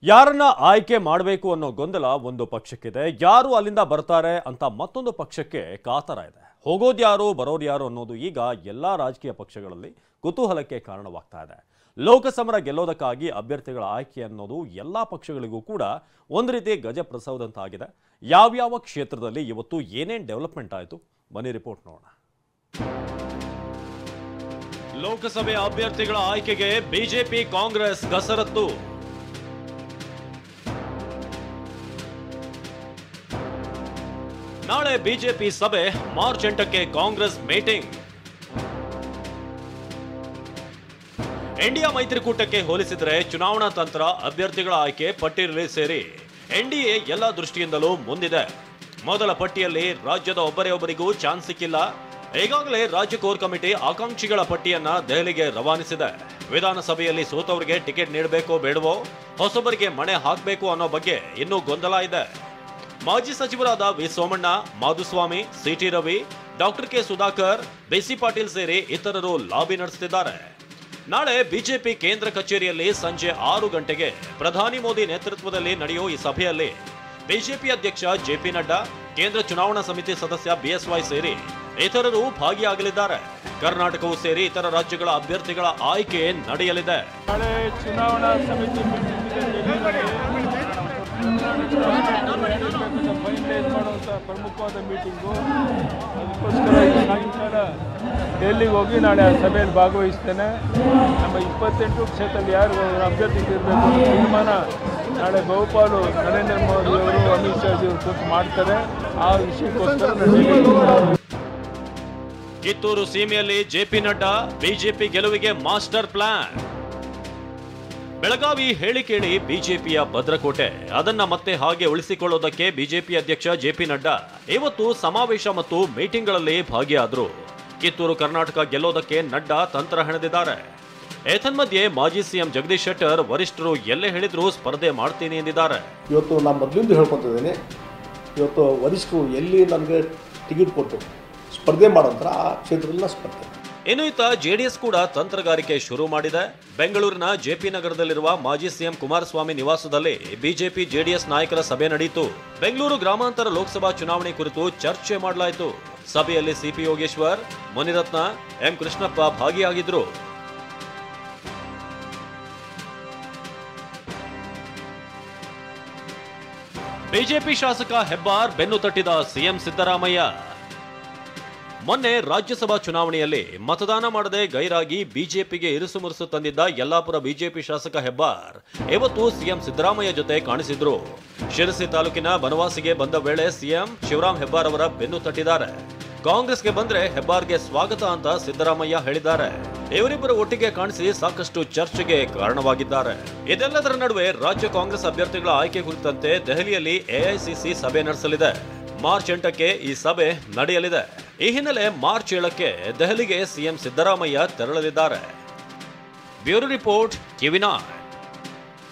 ಯಾರನ್ನ ಆಯ್ಕೆ ಮಾಡಬೇಕು ಅನ್ನೋ ಗೊಂದಲ ಒಂದು ಪಕ್ಷಕ್ಕಿದೆ, ಯಾರು ಅಲ್ಲಿಂದ ಬರ್ತಾರೆ ಅಂತ ಮತ್ತೊಂದು ಪಕ್ಷಕ್ಕೆ ಕಾತರ ಇದೆ. ಹೋಗೋದು ಯಾರು ಬರೋದು ಯಾರು ಅನ್ನೋದು ಈಗ ಎಲ್ಲಾ ರಾಜಕೀಯ ಪಕ್ಷಗಳಲ್ಲಿ ಕುತೂಹಲಕ್ಕೆ ಕಾರಣವಾಗ್ತಾ ಇದೆ. ಲೋಕಸಮರ ಗೆಲ್ಲೋದಕ್ಕಾಗಿ ಅಭ್ಯರ್ಥಿಗಳ ಆಯ್ಕೆ ಅನ್ನೋದು ಎಲ್ಲಾ ಪಕ್ಷಗಳಿಗೂ ಕೂಡ ಒಂದು ರೀತಿ ಗಜಪ್ರಸವದಂತಾಗಿದೆ. ಯಾವ್ಯಾವ ಕ್ಷೇತ್ರದಲ್ಲಿ ಇವತ್ತು ಏನೇನ್ ಡೆವಲಪ್ಮೆಂಟ್ ಆಯಿತು ಬನ್ನಿ ರಿಪೋರ್ಟ್ ನೋಡೋಣ. ಲೋಕಸಭೆ ಅಭ್ಯರ್ಥಿಗಳ ಆಯ್ಕೆಗೆ ಬಿಜೆಪಿ ಕಾಂಗ್ರೆಸ್ ಕಸರತ್ತು. ನಾಳೆ ಬಿಜೆಪಿ ಸಭೆ, ಮಾರ್ಚ್ 8ಕ್ಕೆ ಕಾಂಗ್ರೆಸ್ ಮೀಟಿಂಗ್. ಇಂಡಿಯಾ ಮೈತ್ರಿಕೂಟಕ್ಕೆ ಹೋಲಿಸಿದರೆ ಚುನಾವಣಾ ತಂತ್ರ, ಅಭ್ಯರ್ಥಿಗಳ ಆಯ್ಕೆ ಪಟ್ಟಿಯಲ್ಲಿ ಸೇರಿ ಎನ್ಡಿಎ ಎಲ್ಲ ದೃಷ್ಟಿಯಿಂದಲೂ ಮುಂದಿದೆ. ಮೊದಲ ಪಟ್ಟಿಯಲ್ಲಿ ರಾಜ್ಯದ ಒಬ್ಬರಿಗೂ ಚಾನ್ಸ್ ಸಿಕ್ಕಿಲ್ಲ. ಈಗಾಗಲೇ ರಾಜ್ಯ ಕೋರ್ ಕಮಿಟಿ ಆಕಾಂಕ್ಷಿಗಳ ಪಟ್ಟಿಯನ್ನ ದೆಹಲಿಗೆ ರವಾನಿಸಿದೆ. ವಿಧಾನಸಭೆಯಲ್ಲಿ ಸೋತವರಿಗೆ ಟಿಕೆಟ್ ನೀಡಬೇಕೋ ಬೇಡವೋ, ಹೊಸಬರಿಗೆ ಮಣೆ ಹಾಕಬೇಕು ಅನ್ನೋ ಬಗ್ಗೆ ಇನ್ನೂ ಗೊಂದಲ ಇದೆ. ಮಾಜಿ ಸಚಿವರಾದ V Somanna, Madhuswamy, C T Ravi, doctor K Sudhakar, B C Patil ಸೇರಿ ಇತರರು ಲಾಬಿ ನಡೆಸುತ್ತಿದ್ದಾರೆ. ನಾಳೆ ಬಿಜೆಪಿ ಕೇಂದ್ರ ಕಚೇರಿಯಲ್ಲಿ ಸಂಜೆ 6 ಗಂಟೆಗೆ ಪ್ರಧಾನಿ ಮೋದಿ ನೇತೃತ್ವದಲ್ಲಿ ನಡೆಯುವ ಈ ಸಭೆಯಲ್ಲಿ ಬಿಜೆಪಿ ಅಧ್ಯಕ್ಷ ಜೆಪಿ ನಡ್ಡಾ, ಕೇಂದ್ರ ಚುನಾವಣಾ ಸಮಿತಿ ಸದಸ್ಯ ಬಿಎಸ್ವೈ ಸೇರಿ ಇತರರು ಭಾಗಿಯಾಗಲಿದ್ದಾರೆ. ಕರ್ನಾಟಕವೂ ಸೇರಿ ಇತರ ರಾಜ್ಯಗಳ ಅಭ್ಯರ್ಥಿಗಳ ಆಯ್ಕೆ ನಡೆಯಲಿದೆ. ನಾಳೆ ಚುನಾವಣಾ ಸಮಿತಿ ಫೈನಲೈಸ್ ಮಾಡುವಂಥ ಪ್ರಮುಖವಾದ ಮೀಟಿಂಗು. ಅದಕ್ಕೋಸ್ಕರ ಸಾಯಂಕಾಲ ಡೆಲ್ಲಿಗೆ ಹೋಗಿ ನಾಳೆ ಆ ಸಭೆಯಲ್ಲಿ ಭಾಗವಹಿಸ್ತೇನೆ. ನಮ್ಮ 28 ಕ್ಷೇತ್ರದಲ್ಲಿ ಯಾರು ಅಭ್ಯರ್ಥಿಗಳಿರಬೇಕು ಅನ್ನೋ ತೀರ್ಮಾನ ನಾಳೆ ಬಹುಪಾಲು ನರೇಂದ್ರ ಮೋದಿ ಅವರು, ಅಮಿತ್ ಶಾ ಅವರು ಕೂತು ಮಾಡ್ತಾರೆ. ಆ ವಿಷಯಕ್ಕೋಸ್ಕರ ಕಿತ್ತೂರು ಸೀಮೆಯಲ್ಲಿ ಜೆಪಿ ನಡ್ಡಾ, ಬಿಜೆಪಿ ಗೆಲುವಿಗೆ ಮಾಸ್ಟರ್ ಪ್ಲಾನ್. ಬೆಳಗಾವಿ ಹೇಳಿ ಕೇಳಿ ಬಿಜೆಪಿಯ ಭದ್ರಕೋಟೆ, ಅದನ್ನ ಮತ್ತೆ ಹಾಗೆ ಉಳಿಸಿಕೊಳ್ಳೋದಕ್ಕೆ ಬಿಜೆಪಿ ಅಧ್ಯಕ್ಷ ಜೆಪಿ ನಡ್ಡಾ ಇವತ್ತು ಸಮಾವೇಶ ಮತ್ತು ಮೀಟಿಂಗ್ಗಳಲ್ಲಿ ಭಾಗಿಯಾದರು. ಕಿತ್ತೂರು ಕರ್ನಾಟಕ ಗೆಲ್ಲೋದಕ್ಕೆ ನಡ್ಡಾ ತಂತ್ರ ಹೆಣೆದಿದ್ದಾರೆ. ಏತನ್ಮಧ್ಯೆ ಮಾಜಿ ಸಿಎಂ ಜಗದೀಶ್ ಶೆಟ್ಟರ್ ವರಿಷ್ಠರು ಎಲ್ಲೇ ಹೇಳಿದ್ರು ಸ್ಪರ್ಧೆ ಮಾಡ್ತೀನಿ ಎಂದಿದ್ದಾರೆ. ಇವತ್ತು ನಾನು ಮೊದಲಿಂದ ಹೇಳ್ಕೊತಿದ್ದೇನೆ, ಇವತ್ತು ವರಿಷ್ಠರು ಎಲ್ಲಿ ನನಗೆ ಟಿಕೆಟ್ ಕೊಟ್ಟು ಸ್ಪರ್ಧೆ ಮಾಡೋಂಥ ಆ ಕ್ಷೇತ್ರದಲ್ಲಿ ಸ್ಪರ್ಧೆ. ಇನ್ನು ಇತ್ತ ಜೆಡಿಎಸ್ ಕೂಡ ತಂತ್ರಗಾರಿಕೆ ಶುರು ಮಾಡಿದೆ. ಬೆಂಗಳೂರಿನ ಜೆಪಿ ನಗರದಲ್ಲಿರುವ ಮಾಜಿ ಸಿಎಂ ಕುಮಾರಸ್ವಾಮಿ ನಿವಾಸದಲ್ಲಿ ಬಿಜೆಪಿ ಜೆಡಿಎಸ್ ನಾಯಕರ ಸಭೆ ನಡೆಯಿತು. ಬೆಂಗಳೂರು ಗ್ರಾಮಾಂತರ ಲೋಕಸಭಾ ಚುನಾವಣೆ ಕುರಿತು ಚರ್ಚೆ ಮಾಡಲಾಯಿತು. ಸಭೆಯಲ್ಲಿ ಸಿಪಿ ಯೋಗೇಶ್ವರ್, ಮುನಿರತ್ನ, ಎಂ ಕೃಷ್ಣಪ್ಪ ಭಾಗಿಯಾಗಿದ್ರು. ಬಿಜೆಪಿ ಶಾಸಕ ಹೆಬ್ಬಾರ್ ಬೆನ್ನು ತಟ್ಟಿದ ಸಿಎಂ ಸಿದ್ದರಾಮಯ್ಯ. ಮೊನ್ನೆ ರಾಜ್ಯಸಭಾ ಚುನಾವಣೆಯಲ್ಲಿ ಮತದಾನ ಮಾಡದೆ ಗೈರಾಗಿ ಬಿಜೆಪಿಗೆ ಇರುಸು ಮುರುಸು ತಂದಿದ್ದ ಯಲ್ಲಾಪುರ ಬಿಜೆಪಿ ಶಾಸಕ ಹೆಬ್ಬಾರ್ ಇವತ್ತು ಸಿಎಂ ಸಿದ್ದರಾಮಯ್ಯ ಜೊತೆ ಕಾಣಿಸಿದ್ರು. ಶಿರಸಿ ತಾಲೂಕಿನ ಬನವಾಸಿಗೆ ಬಂದ ವೇಳೆ ಸಿಎಂ ಶಿವರಾಮ್ ಹೆಬ್ಬಾರ್ ಅವರ ಬೆನ್ನು ತಟ್ಟಿದ್ದಾರೆ. ಕಾಂಗ್ರೆಸ್ಗೆ ಬಂದ್ರೆ ಹೆಬ್ಬಾರ್ಗೆ ಸ್ವಾಗತ ಅಂತ ಸಿದ್ದರಾಮಯ್ಯ ಹೇಳಿದ್ದಾರೆ. ಇವರಿಬ್ಬರು ಒಟ್ಟಿಗೆ ಕಾಣಿಸಿ ಸಾಕಷ್ಟು ಚರ್ಚೆಗೆ ಕಾರಣವಾಗಿದ್ದಾರೆ. ಇದೆಲ್ಲದರ ನಡುವೆ ರಾಜ್ಯ ಕಾಂಗ್ರೆಸ್ ಅಭ್ಯರ್ಥಿಗಳ ಆಯ್ಕೆ ಕುರಿತಂತೆ ದೆಹಲಿಯಲ್ಲಿ ಎಐಸಿಸಿ ಸಭೆ ನಡೆಸಲಿದೆ. ಮಾರ್ಚ್ 8ಕ್ಕೆ ಈ ಸಭೆ ನಡೆಯಲಿದೆ. ಈ ಹಿನ್ನೆಲೆ ಮಾರ್ಚ್ 7ಕ್ಕೆ ದೆಹಲಿಗೆ ಸಿಎಂ ಸಿದ್ದರಾಮಯ್ಯ ತೆರಳಲಿದ್ದಾರೆ. Bureau report, ಟಿವಿ9.